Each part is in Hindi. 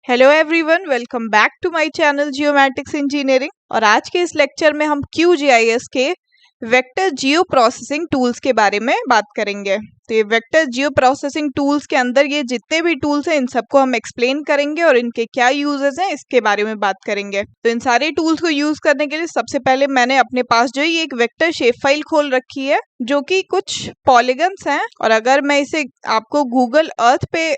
Hello everyone, welcome back to my channel geomatics engineering. और आज के इस लेक्चर में हम QGIS के वेक्टर जियो प्रोसेसिंग टूल्स के बारे में बात करेंगे। तो ये वेक्टर जियो प्रोसेसिंग टूल्स के अंदर ये जितने भी टूल्स हैं इन सबको हम एक्सप्लेन करेंगे और इनके क्या यूजेस हैं इसके बारे में बात करेंगे। तो इन सारे टूल्स को यूज करने के लिए सबसे पहले मैंने अपने पास जो है ये एक वेक्टर शेप फाइल खोल रखी है जो कि कुछ पॉलीगन्स हैं। और अगर मैं इसे आपको गूगल अर्थ पे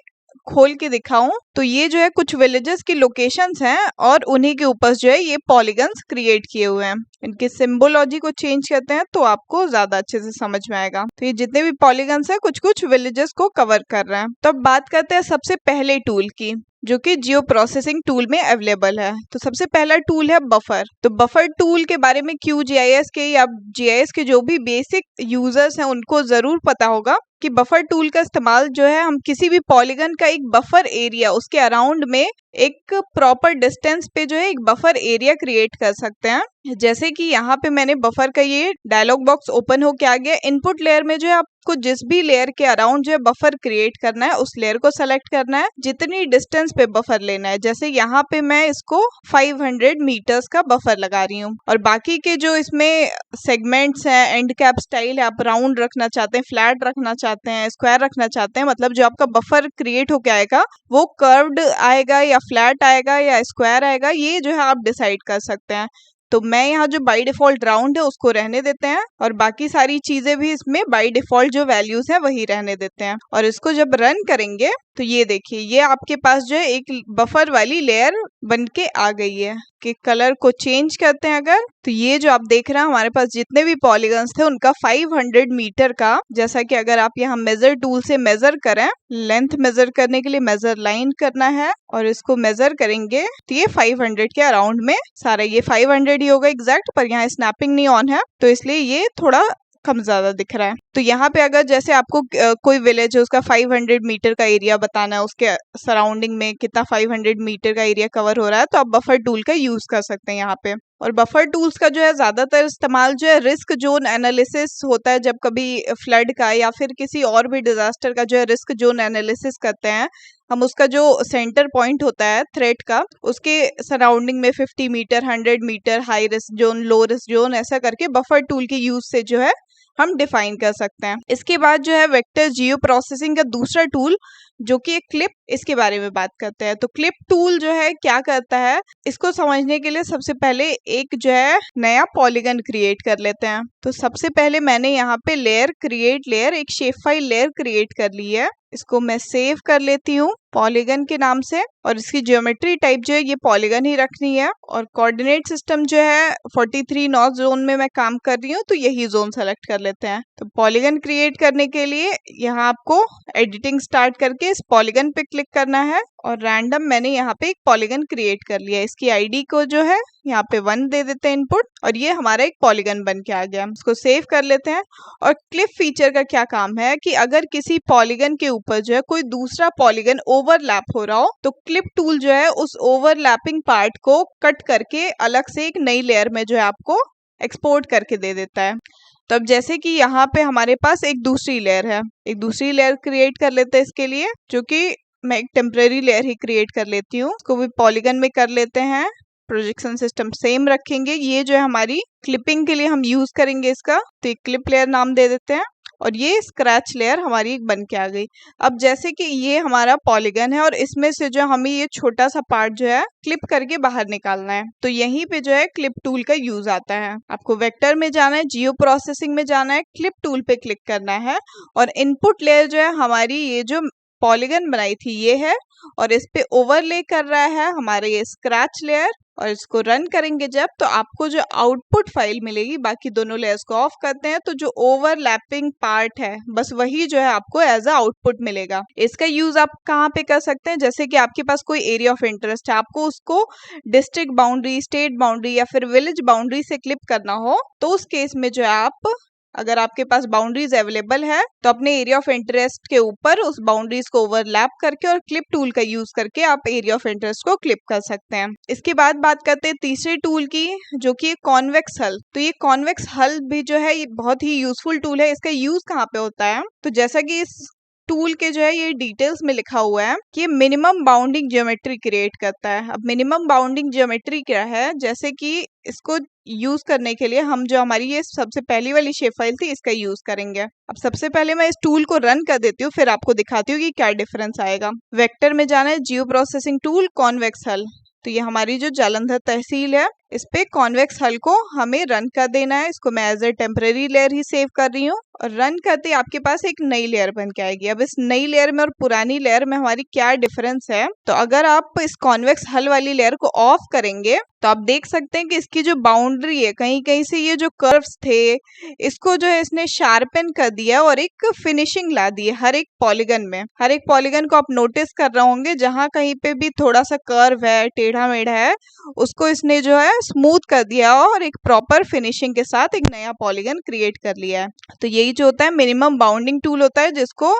खोल के दिखाऊं तो ये जो है कुछ विलेजेस की लोकेशंस हैं और उन्हीं के ऊपर जो है ये पॉलीगन्स क्रिएट किए हुए हैं। इनकी सिंबोलॉजी को चेंज करते हैं तो आपको ज्यादा अच्छे से समझ में आएगा। तो ये जितने भी पॉलीगन्स हैं कुछ कुछ विलेजेस को कवर कर रहे हैं। तो अब बात करते हैं सबसे पहले टूल की जो कि जियो प्रोसेसिंग टूल में अवेलेबल है। तो सबसे पहला टूल है बफर। तो बफर टूल के बारे में QGIS के या GIS के जो भी बेसिक यूजर्स हैं उनको जरूर पता होगा कि बफर टूल का इस्तेमाल जो है हम किसी भी पॉलीगन का एक बफर एरिया उसके अराउंड में एक प्रॉपर डिस्टेंस पे जो है एक बफर एरिया क्रिएट कर सकते हैं। जैसे कि यहाँ पे मैंने बफर का ये डायलॉग बॉक्स ओपन होके आ गया। इनपुट लेयर में जो है आपको जिस भी लेयर के अराउंड जो है बफर क्रिएट करना है उस लेयर को सेलेक्ट करना है, जितनी डिस्टेंस पे बफर लेना है। जैसे यहाँ पे मैं इसको 500 मीटर्स का बफर लगा रही हूँ। और बाकी के जो इसमें सेगमेंट्स हैं, एंड कैप स्टाइल है, आप राउंड रखना चाहते हैं, फ्लैट रखना चाहते हैं, स्क्वायर रखना चाहते हैं, मतलब जो आपका बफर क्रिएट होके आएगा वो कर्व्ड आएगा या फ्लैट आएगा या स्क्वायर आएगा, ये जो है आप डिसाइड कर सकते हैं। तो मैं यहाँ जो बाय डिफॉल्ट राउंड है उसको रहने देते हैं और बाकी सारी चीजें भी इसमें बाय डिफॉल्ट जो वैल्यूज है वही रहने देते हैं। और इसको जब रन करेंगे तो ये देखिए ये आपके पास जो है एक बफर वाली लेयर बन के आ गई है। कि कलर को चेंज करते हैं अगर तो ये जो आप देख रहे हैं हमारे पास जितने भी पॉलीगन्स थे उनका 500 मीटर का, जैसा कि अगर आप यहाँ मेजर टूल से मेजर करें, लेंथ मेजर करने के लिए मेजर लाइन करना है और इसको मेजर करेंगे तो ये 500 के अराउंड में सारा ये 500 ही होगा एग्जैक्ट, पर यहाँ स्नैपिंग नहीं ऑन है तो इसलिए ये थोड़ा कम ज्यादा दिख रहा है। तो यहाँ पे अगर जैसे आपको कोई विलेज है उसका 500 मीटर का एरिया बताना है, उसके सराउंडिंग में कितना 500 मीटर का एरिया कवर हो रहा है, तो आप बफर टूल का यूज कर सकते हैं यहाँ पे। और बफर टूल्स का जो है ज्यादातर इस्तेमाल जो है रिस्क जोन एनालिसिस होता है, जब कभी फ्लड का या फिर किसी और भी डिजास्टर का जो है रिस्क जोन एनालिसिस करते हैं हम, उसका जो सेंटर पॉइंट होता है थ्रेट का उसके सराउंडिंग में 50 metre, 100 metre, high risk zone, low risk zone, ऐसा करके बफर टूल के यूज से जो है हम डिफाइन कर सकते हैं। इसके बाद जो है वेक्टर जियो प्रोसेसिंग का दूसरा टूल जो कि एक क्लिप, इसके बारे में बात करते हैं। तो क्लिप टूल जो है क्या करता है, इसको समझने के लिए सबसे पहले एक जो है नया पॉलीगन क्रिएट कर लेते हैं। तो सबसे पहले मैंने यहाँ पे लेयर क्रिएट लेयर एक शेप फाइल लेयर क्रिएट कर ली है। इसको मैं सेव कर लेती हूँ पॉलीगन के नाम से और इसकी ज्योमेट्री टाइप जो है ये पॉलीगन ही रखनी है। और कोऑर्डिनेट सिस्टम जो है 43 नॉर्थ जोन में मैं काम कर रही हूँ तो यही जोन सेलेक्ट कर लेते हैं। तो पॉलीगन क्रिएट करने के लिए यहाँ आपको एडिटिंग स्टार्ट करके इस पॉलीगन पे क्लिक करना है और रैंडम मैंने यहाँ पे एक पॉलीगन क्रिएट कर लिया। इसकी आईडी को जो है यहाँ पे 1 दे देते हैं इनपुट और ये हमारा एक पॉलीगन बन के आ गया। इसको सेव कर लेते हैं। और क्लिप फीचर का क्या काम है कि अगर किसी पॉलीगन के ऊपर जो है कोई दूसरा पॉलीगन ओवरलैप हो रहा हो तो क्लिप टूल जो है उस ओवरलैपिंग पार्ट को कट करके अलग से एक नई लेयर में जो है आपको एक्सपोर्ट करके दे देता है। तो अब जैसे कि यहाँ पे हमारे पास एक दूसरी लेयर है, एक दूसरी लेयर क्रिएट कर लेते हैं इसके लिए, जो कि मैं एक टेम्परेरी लेयर ही क्रिएट कर लेती हूँ। इसको भी पॉलीगन में कर लेते हैं, प्रोजेक्शन सिस्टम सेम रखेंगे। ये जो है हमारी क्लिपिंग के लिए हम यूज करेंगे इसका, तो एक क्लिप लेयर नाम दे देते हैं और ये स्क्रैच लेयर हमारी एक बन के आ गई। अब जैसे कि ये हमारा पॉलीगन है और इसमें से जो हमें ये छोटा सा पार्ट जो है क्लिप करके बाहर निकालना है, तो यहीं पे जो है क्लिप टूल का यूज आता है। आपको वेक्टर में जाना है, जियो प्रोसेसिंग में जाना है, क्लिप टूल पे क्लिक करना है और इनपुट लेयर जो है हमारी ये जो पॉलीगन बनाई थी ये है और इस पे ओवरले कर रहा है हमारे ये स्क्रैच लेयर। और इसको रन करेंगे जब तो आपको जो आउटपुट फाइल मिलेगी, बाकी दोनों लेयर्स को ऑफ करते हैं तो जो ओवरलैपिंग पार्ट है बस वही जो है आपको एज अ आउटपुट मिलेगा। इसका यूज आप कहाँ पे कर सकते हैं, जैसे कि आपके पास कोई एरिया ऑफ इंटरेस्ट है, आपको उसको डिस्ट्रिक्ट बाउंड्री, स्टेट बाउंड्री या फिर विलेज बाउंड्री से क्लिप करना हो तो उस केस में जो है आप, अगर आपके पास बाउंड्रीज अवेलेबल है तो अपने एरिया ऑफ इंटरेस्ट के ऊपर उस बाउंड्रीज को ओवरलैप करके और क्लिप टूल का यूज करके आप एरिया ऑफ इंटरेस्ट को क्लिप कर सकते हैं। इसके बाद बात करते हैं तीसरे टूल की जो कि कॉन्वेक्स हल। तो ये कॉन्वेक्स हल भी जो है ये बहुत ही यूजफुल टूल है। इसका यूज कहाँ पे होता है, तो जैसा कि इस टूल के जो है ये डिटेल्स में लिखा हुआ है कि मिनिमम बाउंडिंग ज्योमेट्री क्रिएट करता है। अब मिनिमम बाउंडिंग ज्योमेट्री क्या है, जैसे कि इसको यूज करने के लिए हम जो हमारी ये सबसे पहली वाली शेप फाइल थी इसका यूज करेंगे। अब सबसे पहले मैं इस टूल को रन कर देती हूँ, फिर आपको दिखाती हूँ कि क्या डिफरेंस आएगा। वेक्टर में जाना है, जियो प्रोसेसिंग टूल, कॉन्वेक्स हल। तो ये हमारी जो जालंधर तहसील है इस पे कॉन्वेक्स हल को हमें रन कर देना है। इसको मैं एज ए टेम्पररी लेयर ही सेव कर रही हूँ और रन करते ही आपके पास एक नई लेयर बन के आएगी। अब इस नई लेयर में और पुरानी लेयर में हमारी क्या डिफरेंस है, तो अगर आप इस कॉन्वेक्स हल वाली लेयर को ऑफ करेंगे तो आप देख सकते हैं कि इसकी जो बाउंड्री है, कहीं कहीं से ये जो कर्व्स थे इसको जो है इसने शार्पन कर दिया और एक फिनिशिंग ला दी है हर एक पॉलीगन में। हर एक पॉलीगन को आप नोटिस कर रहे होंगे, जहां कहीं पे भी थोड़ा सा कर्व है, टेढ़ा मेढ़ा है, उसको इसने जो है स्मूथ कर दिया और एक प्रॉपर फिनिशिंग के साथ एक नया पॉलीगन क्रिएट कर लिया है। तो यही जो होता है मिनिमम बाउंडिंग टूल होता है, जिसको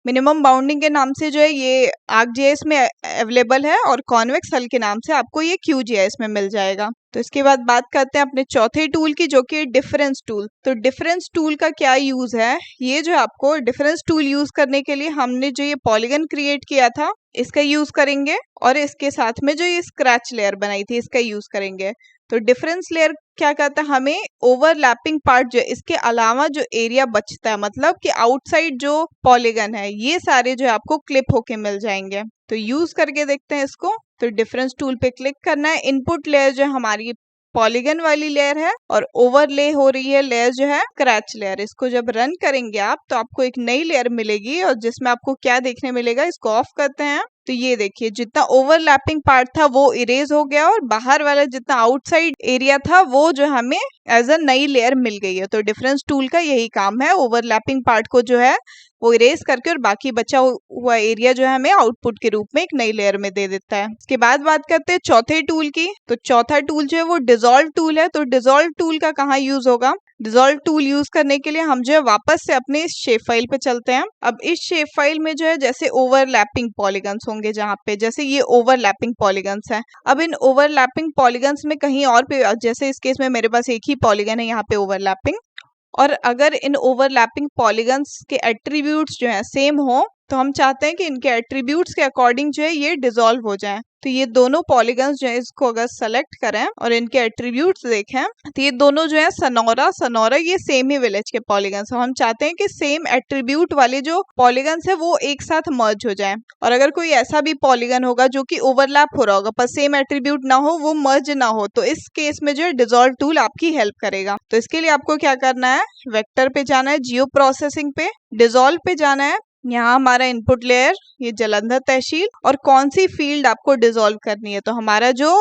मिनिमम बाउंडिंग के नाम से जो है ये ArcGIS में अवेलेबल है और कॉन्वेक्स हल के नाम से आपको ये QGIS में मिल जाएगा। तो इसके बाद बात करते हैं अपने चौथे टूल की, जो कि डिफरेंस टूल। तो डिफरेंस टूल का क्या यूज है, ये जो आपको डिफरेंस टूल यूज करने के लिए हमने जो ये पॉलीगन क्रिएट किया था इसका यूज करेंगे और इसके साथ में जो ये स्क्रैच लेयर बनाई थी इसका यूज करेंगे। तो डिफरेंस लेयर क्या कहता है, हमें ओवरलैपिंग पार्ट जो इसके अलावा जो एरिया बचता है, मतलब कि आउटसाइड जो पॉलीगन है ये सारे जो है आपको क्लिप होके मिल जाएंगे। तो यूज करके देखते हैं इसको। तो डिफरेंस टूल पे क्लिक करना है। इनपुट लेयर जो हमारी पॉलीगन वाली लेयर है और ओवरले हो रही है लेयर जो है स्क्रैच लेयर। इसको जब रन करेंगे आप तो आपको एक नई लेयर मिलेगी और जिसमें आपको क्या देखने मिलेगा, इसको ऑफ करते हैं तो ये देखिए जितना ओवरलैपिंग पार्ट था वो इरेज हो गया और बाहर वाला जितना आउटसाइड एरिया था वो जो हमें एज अ नई लेयर मिल गई है। तो डिफरेंस टूल का यही काम है, ओवरलैपिंग पार्ट को जो है वो इरेज करके और बाकी बचा हुआ एरिया जो है हमें आउटपुट के रूप में एक नई लेयर में दे देता है। इसके बाद बात करते हैं चौथे टूल की। तो चौथा टूल जो है वो डिसॉल्व टूल है। तो डिसॉल्व टूल का कहाँ यूज होगा, डिसॉल्व टूल यूज करने के लिए हम जो है वापस से अपने इस शेप फाइल पे चलते हैं। अब इस शेप फाइल में जो है जैसे ओवरलैपिंग पॉलीगन्स होंगे, जहाँ पे जैसे ये ओवरलैपिंग पॉलीगन्स हैं। अब इन ओवरलैपिंग पॉलीगन्स में कहीं और पे, जैसे इस केस में मेरे पास एक ही पॉलीगन है यहाँ पे ओवरलैपिंग, और अगर इन ओवरलैपिंग पॉलीगन्स के एट्रीब्यूट्स जो हैं सेम हो तो हम चाहते हैं कि इनके एट्रीब्यूट्स के अकॉर्डिंग जो है ये डिसॉल्व हो जाए। तो ये दोनों पॉलीगन्स जो है इसको अगर सेलेक्ट करें और इनके एट्रीब्यूट्स देखें तो ये दोनों जो है सनौरा ये सेम ही विलेज के पॉलीगन्स हैं। हम चाहते हैं कि सेम एट्रीब्यूट वाले जो पॉलीगन्स है वो एक साथ मर्ज हो जाए। और अगर कोई ऐसा भी पॉलीगन होगा जो कि ओवरलैप हो रहा होगा पर सेम एट्रीब्यूट ना हो, वो मर्ज ना हो, तो इस केस में जो है डिसॉल्व टूल आपकी हेल्प करेगा। तो इसके लिए आपको क्या करना है, वेक्टर पे जाना है, जियो प्रोसेसिंग पे, डिसॉल्व पे जाना है। यहाँ हमारा इनपुट लेयर ये जालंधर तहसील और कौन सी फील्ड आपको डिसॉल्व करनी है। तो हमारा जो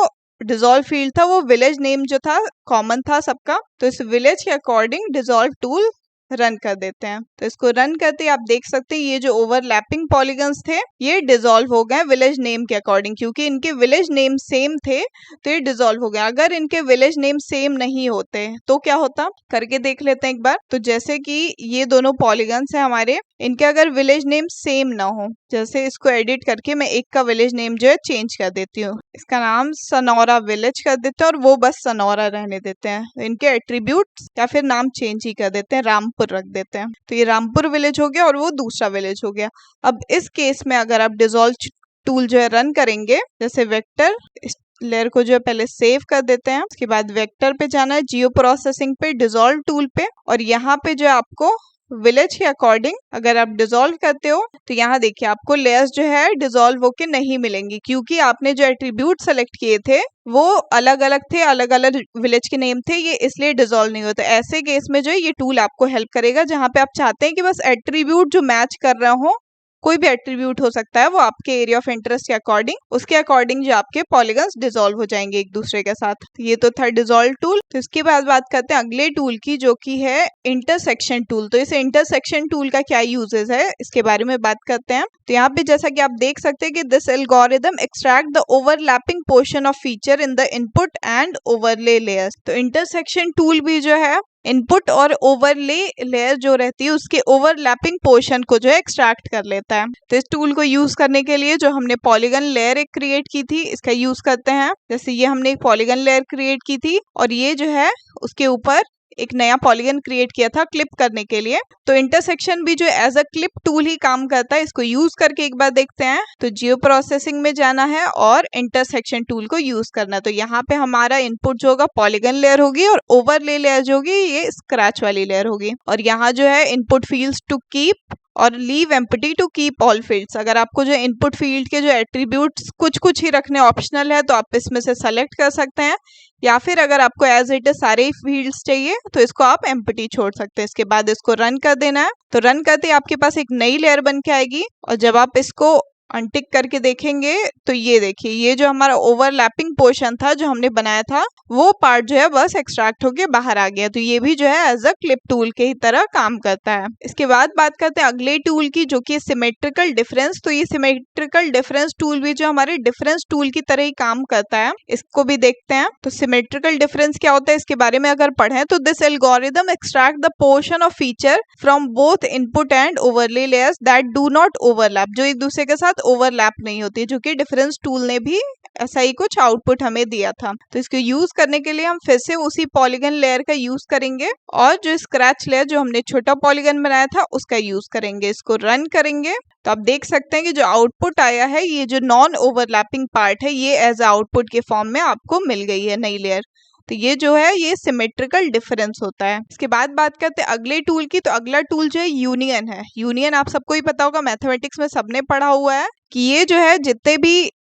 डिसॉल्व फील्ड था वो विलेज नेम जो था कॉमन था सबका, तो इस विलेज के अकॉर्डिंग डिसॉल्व टूल रन कर देते हैं। तो इसको रन करते आप देख सकते हैं ये जो ओवरलैपिंग पॉलीगन्स थे ये डिसॉल्व हो गए विलेज नेम के अकॉर्डिंग, क्योंकि इनके विलेज नेम सेम थे तो ये डिसॉल्व हो गया। अगर इनके विलेज नेम सेम नहीं होते तो क्या होता, करके देख लेते हैं एक बार। तो जैसे कि ये दोनों पॉलीगन्स हैं हमारे, इनके अगर विलेज नेम सेम ना हो, जैसे इसको एडिट करके मैं एक का विलेज नेम जो है चेंज कर देती हूँ, इसका नाम सनौरा विलेज कर देते हैं और वो बस सनौरा रहने देते हैं। इनके एट्रीब्यूट्स या फिर नाम चेंज ही कर देते हैं, रामपुर रख देते हैं। तो ये रामपुर विलेज हो गया और वो दूसरा विलेज हो गया। अब इस केस में अगर आप डिसॉल्व टूल जो है रन करेंगे, जैसे वेक्टर, इस लेयर को जो है पहले सेव कर देते हैं, उसके बाद वेक्टर पे जाना है, जियो प्रोसेसिंग पे, डिसॉल्व टूल पे, और यहाँ पे जो है आपको विलेज के अकॉर्डिंग अगर आप डिसॉल्व करते हो तो यहाँ देखिए आपको लेयर्स जो है डिसॉल्व होके नहीं मिलेंगी, क्योंकि आपने जो एट्रीब्यूट सेलेक्ट किए थे वो अलग अलग थे, अलग अलग विलेज के नेम थे, ये इसलिए डिसॉल्व नहीं होता। ऐसे केस में जो है ये टूल आपको हेल्प करेगा, जहाँ पे आप चाहते हैं कि बस एट्रीब्यूट जो मैच कर रहा हो, कोई भी एट्रीब्यूट हो सकता है वो आपके एरिया ऑफ इंटरेस्ट के अकॉर्डिंग, उसके अकॉर्डिंग जो आपके पॉलीगन्स डिसॉल्व हो जाएंगे एक दूसरे के साथ। ये तो था डिसॉल्व टूल। तो इसके बाद बात करते हैं अगले टूल की, जो कि है इंटरसेक्शन टूल। तो इस इंटरसेक्शन टूल का क्या यूजेस है इसके बारे में बात करते हैं। तो यहाँ पे जैसा कि आप देख सकते हैं कि this algorithm extract the overlapping portion of feature in the input and overlay layers. तो इंटरसेक्शन टूल भी जो है इनपुट और ओवरले लेयर जो रहती है उसके ओवरलैपिंग पोर्शन को जो है एक्सट्रैक्ट कर लेता है। तो इस टूल को यूज करने के लिए जो हमने पॉलीगन लेयर एक क्रिएट की थी इसका यूज करते हैं। जैसे ये हमने एक पॉलीगन लेयर क्रिएट की थी और ये जो है उसके ऊपर एक नया पॉलीगन क्रिएट किया था क्लिप करने के लिए। तो इंटरसेक्शन भी जो एज अ क्लिप टूल ही काम करता है। इसको यूज करके एक बार देखते हैं। तो जियो प्रोसेसिंग में जाना है और इंटरसेक्शन टूल को यूज करना है। तो यहाँ पे हमारा इनपुट जो होगा पॉलीगन लेयर होगी और ओवरले लेयर जो होगी ये स्क्रैच वाली लेयर होगी। और यहाँ जो है इनपुट फील्ड्स टू कीप और leave empty to keep all fields. अगर आपको जो इनपुट फील्ड के जो एट्रीब्यूट्स कुछ कुछ ही रखने ऑप्शनल है तो आप इसमें से सेलेक्ट कर सकते हैं, या फिर अगर आपको एज इट इज सारे फील्ड्स चाहिए तो इसको आप एम्प्टी छोड़ सकते हैं। इसके बाद इसको रन कर देना है। तो रन करते ही आपके पास एक नई लेयर बन के आएगी और जब आप इसको अनटिक करके देखेंगे तो ये देखिए, ये जो हमारा ओवरलैपिंग पोर्शन था जो हमने बनाया था वो पार्ट जो है बस एक्सट्रैक्ट होके बाहर आ गया। तो ये भी जो है एज अ क्लिप टूल के ही तरह काम करता है। इसके बाद बात करते हैं अगले टूल की, जो कि सिमेट्रिकल डिफरेंस। तो ये सिमेट्रिकल डिफरेंस टूल भी जो हमारे डिफरेंस टूल की तरह ही काम करता है। इसको भी देखते हैं। तो सिमेट्रिकल डिफरेंस क्या होता है इसके बारे में अगर पढ़ें तो this algorithm extract the portion of feature from both input and overlay layers that do not overlap, जो एक दूसरे के साथ ओवरलैप नहीं होती, जो कि डिफरेंस टूल ने भी ऐसा ही कुछ आउटपुट हमें दिया था। तो इसको यूज करने के लिए हम फिर से उसी पॉलीगन लेयर का यूज करेंगे और जो स्क्रैच लेयर जो हमने छोटा पॉलीगन बनाया था उसका यूज करेंगे। इसको रन करेंगे तो आप देख सकते हैं कि जो आउटपुट आया है ये जो नॉन ओवरलैपिंग पार्ट है ये एज आउटपुट के फॉर्म में आपको मिल गई है नई लेयर। तो ये जो है ये सिमेट्रिकल डिफरेंस होता है। इसके बाद बात करते हैं अगले टूल की। तो अगला टूल जो है यूनियन है। यूनियन आप सबको ही पता होगा, मैथमेटिक्स में सबने पढ़ा हुआ है कि ये जो है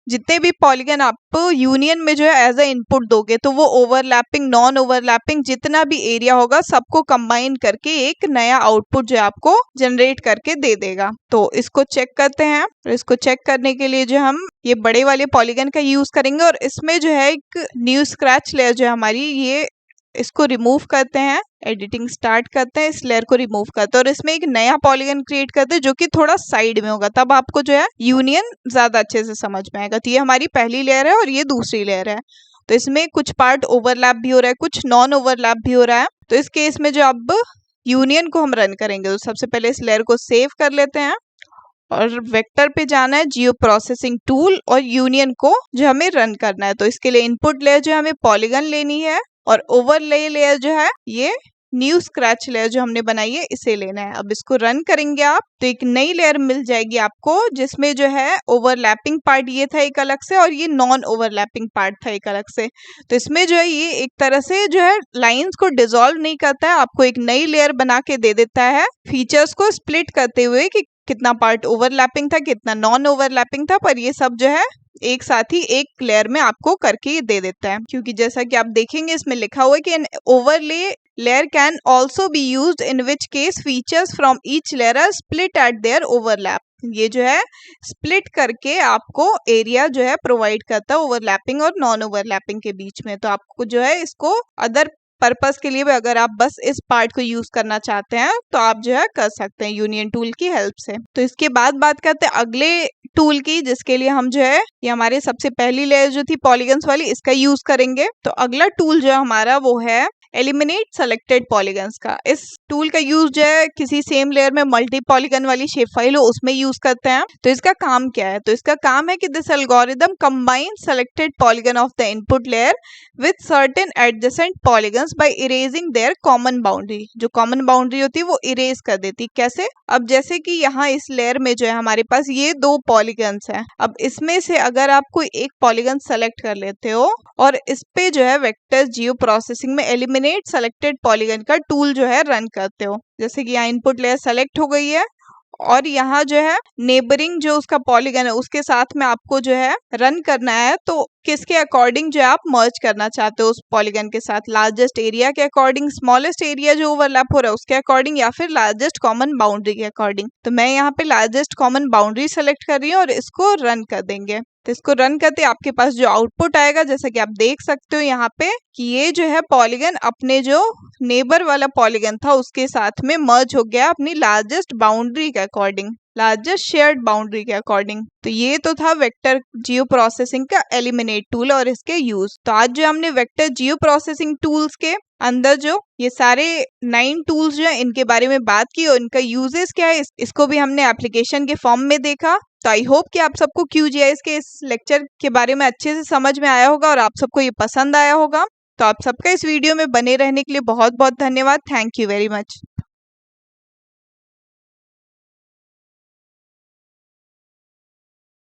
जितने भी पॉलीगन आप यूनियन में जो है एज अ इनपुट दोगे तो वो ओवरलैपिंग नॉन ओवरलैपिंग जितना भी एरिया होगा सबको कंबाइन करके एक नया आउटपुट जो आपको जनरेट करके दे देगा। तो इसको चेक करते हैं। और इसको चेक करने के लिए जो हम ये बड़े वाले पॉलीगन का यूज करेंगे और इसमें जो है एक न्यू स्क्रैच लेयर जो है हमारी ये इसको रिमूव करते हैं। एडिटिंग स्टार्ट करते हैं, इस लेयर को रिमूव करते हैं और इसमें एक नया पॉलीगन क्रिएट करते हैं जो कि थोड़ा साइड में होगा, तब आपको जो है यूनियन ज्यादा अच्छे से समझ में आएगा। तो ये हमारी पहली लेयर है और ये दूसरी लेयर है। तो इसमें कुछ पार्ट ओवरलैप भी हो रहा है, कुछ नॉन ओवरलैप भी हो रहा है। तो इस केस में जो अब यूनियन को हम रन करेंगे तो सबसे पहले इस लेयर को सेव कर लेते हैं और वेक्टर पे जाना है, जियो प्रोसेसिंग टूल, और यूनियन को जो हमें रन करना है। तो इसके लिए इनपुट लेयर जो हमें पॉलीगन लेनी है और ओवरले लेयर जो है ये न्यू स्क्रैच लेयर जो हमने बनाई है इसे लेना है। अब इसको रन करेंगे आप तो एक नई लेयर मिल जाएगी आपको जिसमें जो है ओवरलैपिंग पार्ट ये था एक अलग से और ये नॉन ओवरलैपिंग पार्ट था एक अलग से। तो इसमें जो है ये एक तरह से जो है लाइंस को डिसॉल्व नहीं करता है, आपको एक नई लेयर बना के दे देता है फीचर्स को स्प्लिट करते हुए कि कितना पार्ट ओवरलैपिंग था कितना नॉन ओवरलैपिंग था, पर ये सब जो है एक साथ ही एक लेयर में आपको करके दे देता है। क्योंकि जैसा कि आप देखेंगे इसमें लिखा हुआ है कि an overlay layer can also be used in which case features from each layer are split at their overlap. ये जो है स्प्लिट करके आपको एरिया जो है प्रोवाइड करता है ओवरलैपिंग और नॉन ओवरलैपिंग के बीच में। तो आपको जो है इसको अदर पर्पस के लिए भी अगर आप बस इस पार्ट को यूज करना चाहते हैं तो आप जो है कर सकते हैं यूनियन टूल की हेल्प से। तो इसके बाद बात करते हैं अगले टूल की जिसके लिए हम जो है ये हमारे सबसे पहली लेयर जो थी पॉलीगन्स वाली इसका यूज करेंगे। तो अगला टूल जो है हमारा वो है एलिमिनेट सेलेक्टेड पॉलीगन्स का। इस टूल का यूज जो है किसी सेम लेयर में मल्टी पॉलीगन वाली शेप फाइल हो उसमें यूज करते हैं। तो इसका काम क्या है? तो इसका काम है कि this algorithm combine selected polygon of the input layer with certain adjacent polygons by erasing their common boundary. जो कॉमन बाउंड्री होती है वो इरेज कर देती। कैसे? अब जैसे कि यहाँ इस लेयर में जो है हमारे पास ये दो पॉलीगन्स हैं। अब इसमें से अगर आप कोई एक पॉलीगन सेलेक्ट कर लेते हो और इस पे जो है वेक्टर जियो प्रोसेसिंग में एलिमिनेट सेलेक्टेड पॉलीगन का टूल जो है रन करते हो, जैसे कि यहाँ इनपुट लेयर सेलेक्ट हो गई है और यहाँ जो है नेबरिंग जो उसका पॉलीगन है उसके साथ में आपको जो है रन करना है। तो किसके अकॉर्डिंग जो है आप मर्ज करना चाहते हो उस पॉलीगन के साथ, लार्जेस्ट एरिया के अकॉर्डिंग, स्मॉलेस्ट एरिया जो ओवरलैप हो रहा है उसके अकॉर्डिंग, या फिर लार्जेस्ट कॉमन बाउंड्री के अकॉर्डिंग। तो मैं यहाँ पे लार्जेस्ट कॉमन बाउंड्री सेलेक्ट कर रही हूँ और इसको रन कर देंगे। तो इसको रन करते आपके पास जो आउटपुट आएगा जैसा कि आप देख सकते हो यहाँ पे कि ये जो है पॉलीगन अपने जो नेबर वाला पॉलीगन था उसके साथ में मर्ज हो गया अपनी लार्जेस्ट बाउंड्री के अकॉर्डिंग, लार्जेस्ट शेयर्ड बाउंड्री के अकॉर्डिंग। तो ये तो था वेक्टर जियो प्रोसेसिंग का एलिमिनेट टूल और इसके यूज। तो आज जो हमने वेक्टर जियो प्रोसेसिंग टूल्स के अंदर जो ये सारे 9 टूल्स जो है इनके बारे में बात की और इनका यूजेस क्या है इसको भी हमने एप्लीकेशन के फॉर्म में देखा। तो आई होप कि आप सबको QGIS के इस लेक्चर के बारे में अच्छे से समझ में आया होगा और आप सबको ये पसंद आया होगा। तो आप सबका इस वीडियो में बने रहने के लिए बहुत बहुत धन्यवाद। Thank you very much.